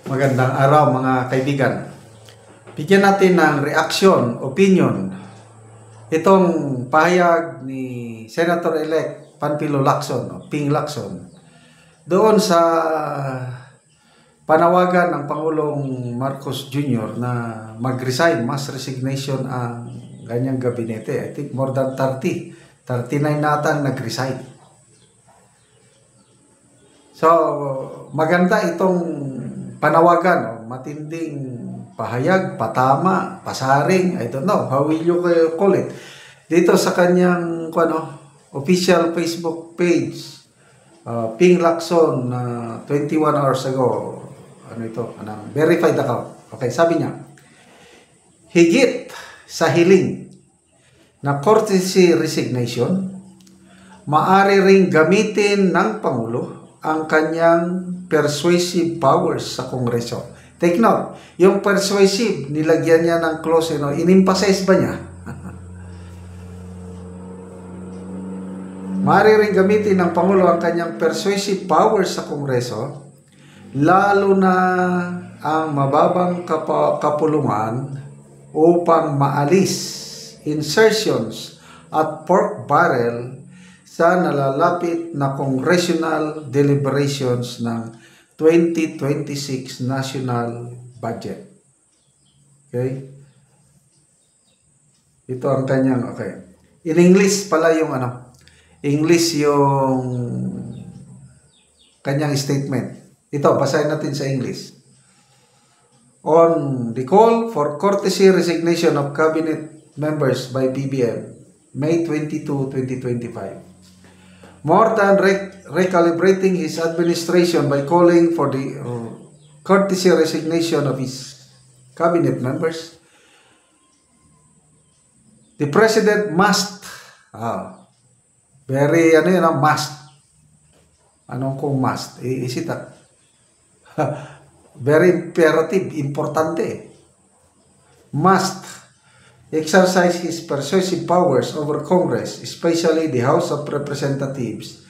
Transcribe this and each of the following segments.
Magandang araw mga kaibigan. Bigyan natin ng reaksyon, opinion, itong pahayag ni Senator-elect Panfilo Lacson, o Ping Lacson, doon sa panawagan ng Pangulong Marcos Jr. na mag-resign, mass resignation ang kanyang gabinete. I think more than 39 natang nag-resign. So, maganda itong panawagan, matinding pahayag, patama, pasaring, I don't know, how will you call it? Dito sa kanyang official Facebook page, Ping Lacson, 21 hours ago, verified account. Okay, sabi niya, higit sa hiling na courtesy resignation, maaari ring gamitin ng Pangulo ang kanyang persuasive powers sa Kongreso. Take note, yung persuasive, nilagyan niya ng clause, in-emphasize ba niya? Maaari ring gamitin ng Pangulo ang kanyang persuasive powers sa Kongreso, lalo na ang mababang kapulungan upang maalis insertions at pork barrel sa nalalapit na congressional deliberations ng 2026 national budget. Okay? Ito ang kanyang, okay. In English pala yung English yung kanyang statement. Ito, basahin natin sa English. On the call for courtesy resignation of cabinet members by BBM, May 22, 2025. More than recalibrating his administration by calling for the courtesy resignation of his cabinet members, the President must, must. Anong kung must? Is it very imperative, importante. Must exercise his persuasive powers over Congress, especially the House of Representatives,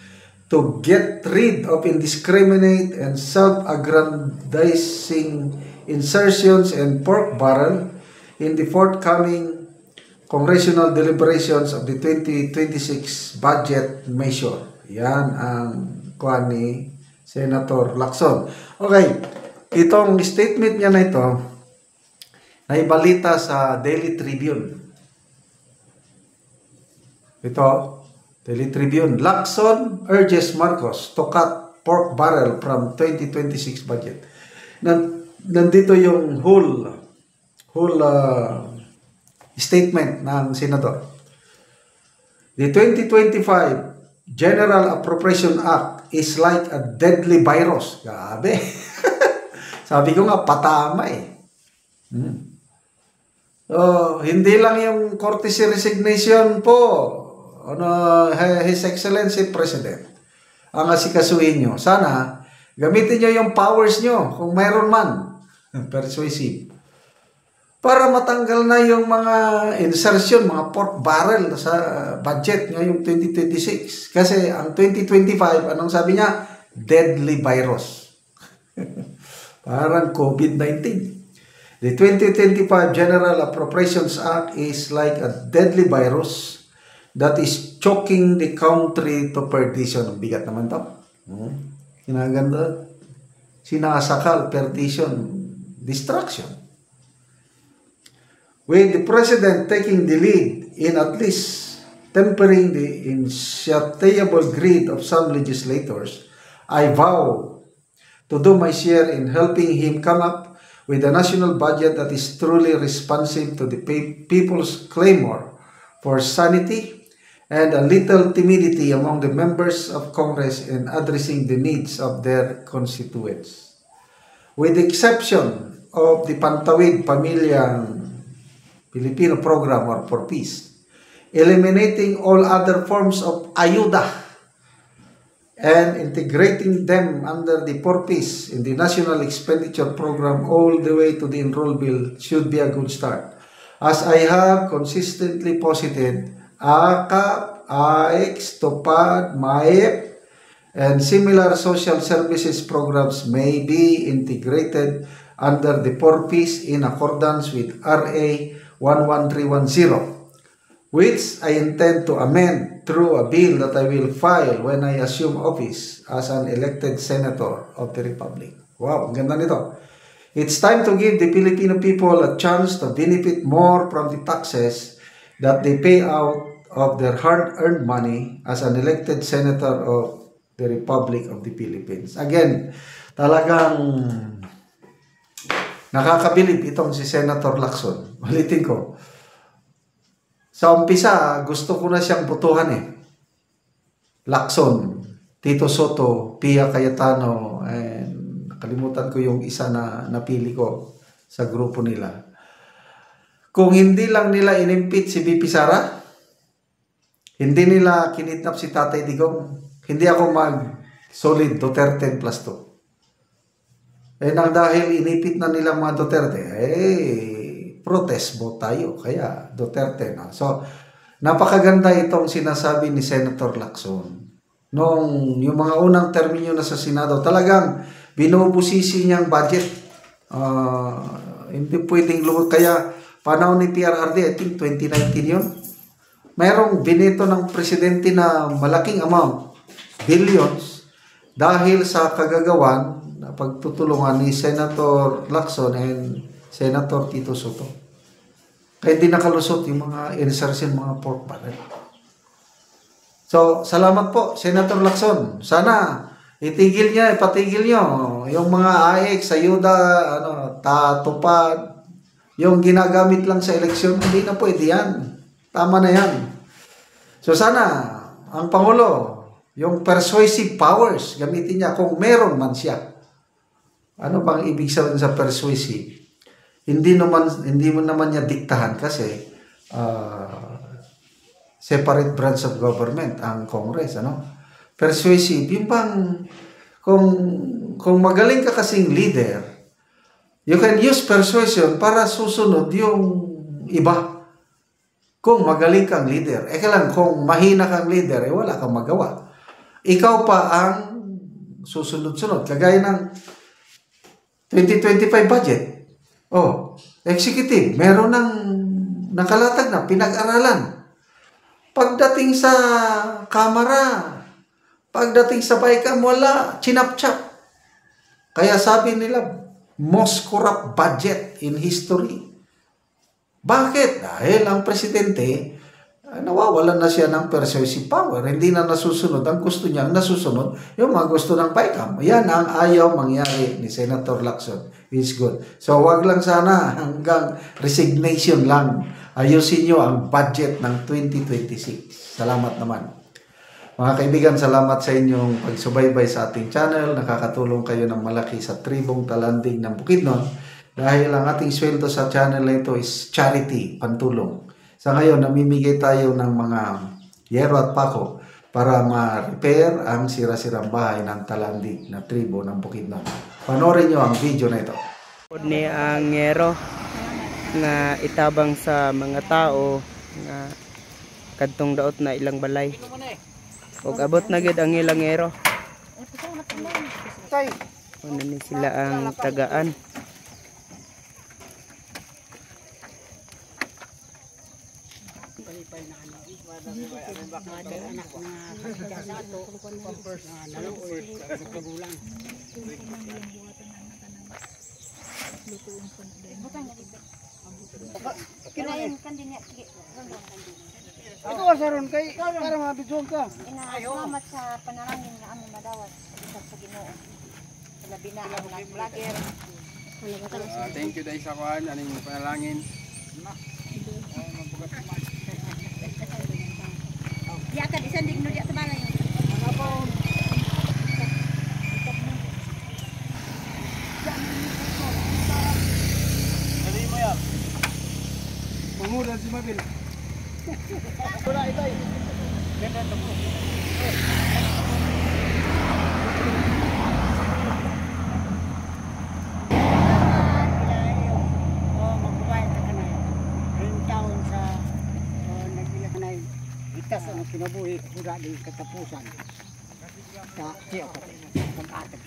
to get rid of indiscriminate and self-aggrandizing insertions and pork barrel in the forthcoming congressional deliberations of the 2026 budget measure. Yan ang kuha ni Senator Lacson. Okay, itong statement niya na ito, naibalita sa Daily Tribune. Ito, Daily Tribune. Lacson urges Marcos to cut pork barrel from 2026 budget. Nandito yung whole statement ng senador. The 2025 General Appropriation Act is like a deadly virus. Grabe. Sabi ko nga, patama eh. Hindi lang yung courtesy resignation po, His Excellency President, ang asikasuhin nyo. Sana, gamitin nyo yung powers nyo, kung mayroon man, persuasive, para matanggal na yung mga insertion, mga pork barrel sa budget ngayong 2026. Kasi ang 2025, anong sabi niya? Deadly virus. Parang COVID-19. The 2025 General Appropriations Act is like a deadly virus that is choking the country to perdition. Bigat naman to. Kinaganda. Sinasakal, perdition, destruction. With the President taking the lead in at least tempering the insatiable greed of some legislators, I vow to do my share in helping him come up with a national budget that is truly responsive to the people's clamor for sanity and a little timidity among the members of Congress in addressing the needs of their constituents. With the exception of the Pantawid Pamilyang Filipino Program or for Peace, eliminating all other forms of ayuda and integrating them under the purpose in the National Expenditure Program all the way to the Enroll Bill should be a good start. As I have consistently posited, AKAP, AX, TOPAD, MAEP, And similar social services programs may be integrated under the 4Ps in accordance with RA 11310, which I intend to amend through a bill that I will file when I assume office as an elected senator of the Republic. Wow, ang ganda nito. It's time to give the Filipino people a chance to benefit more from the taxes that they pay out of their hard-earned money as an elected senator of the Republic of the Philippines. Again, talagang nakakabilib itong si Senator Lacson. Ulitin ko. Sa umpisa, gusto ko na siyang botohan eh. Lacson, Tito Soto, Pia Cayetano, and nakalimutan ko yung isa na napili ko sa grupo nila. Kung hindi lang nila inimpeach si BP Sara, hindi nila kinidnap si Tatay Digong, hindi ako mag-solid Duterte plus 2. Eh nang dahil inipit na nila mga Duterte, protest vote tayo, kaya Duterte na. So, napakaganda itong sinasabi ni Senator Lacson. Nung yung mga unang termino na sa Senado, talagang binubusisi niyang budget. Hindi pwedeng lumot. Kaya panahon ni PRRD, I think 2019 yun, mayroong binito ng presidente na malaking amount, billions, dahil sa kagagawan na pagtutulungan ni Senator Lacson and Senator Tito Soto. Kaya hindi nakalusot yung mga insertion, mga pork barrel. So, salamat po, Senator Lacson. Sana itigil niya, ipatigil niyo yung mga AX, ayuda, tatupad, yung ginagamit lang sa eleksyon, hindi na pwede yan. Tama na yan. So, sana ang Pangulo, yung persuasive powers, gamitin niya kung meron man siya. Ano bang ibig sabihin sa persuasive? Hindi mo naman niya diktahan kasi separate branch of government ang Congress, Persuasive, yung bang kung magaling ka kasing leader, you can use persuasion para susunod yung iba. Kung magaling kang leader, kailan kung mahina kang leader, wala kang magawa. Ikaw pa ang susunod-sunod. Kagaya ng 2025 budget. Executive, meron ng nakalatag na pinag-aralan. Pagdating sa Kamara, pagdating sa Baykam, wala, chinap-chap. Kaya sabi nila, most corrupt budget in history. Bakit? Dahil ang presidente, nawawalan na siya ng persuasive power. Hindi na nasusunod. Ang gusto niya, nasusunod yung mga gusto ng Baykam. Yan ang ayaw mangyari ni Senator Lacson. It's good. So, wag lang sana hanggang resignation lang. Ayusin nyo ang budget ng 2026. Salamat naman. Mga kaibigan, salamat sa inyong pagsubaybay sa ating channel. Nakakatulong kayo ng malaki sa tribong talanding ng Bukidnon. Dahil ang ating sweldo sa channel na ito is charity, pantulong. Sa ngayon, namimigay tayo ng mga yero at pako para ma-repair ang sira-sirang bahay ng talandig na tribo ng Bukidnon. Panoorin nyo ang video na ito. Ni ang yero nga itabang sa mga tao nga kadtong daot na ilang balay. Ug abot na gid ang ilang yero. Ano ni sila ang tagaan. Kinain kan din niya. Ito asaron kay para mabidyon ka. Salamat sa panalangin nga among madawat sa Ginoo. Labi na ang mga vlogger. Thank you dahil sa kuan aning panalangin. Ya ka isan digno diya sa balay. Dali mo yan. Mamulan si Mabil. Wala itay. Ganda to po. Itas ang kinabuhi kuda di katapusan. sa siya ka. Pag-atag.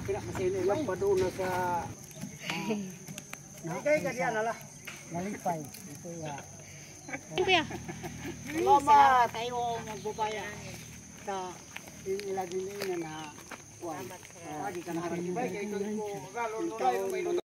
Kaya masino lang pa doon na sa kay kaya nala. Malipay. Ito ya. Kuya. Salamat tayo magbubaya sa ilagin na kuwan. Di ka na harap. Kay ko galo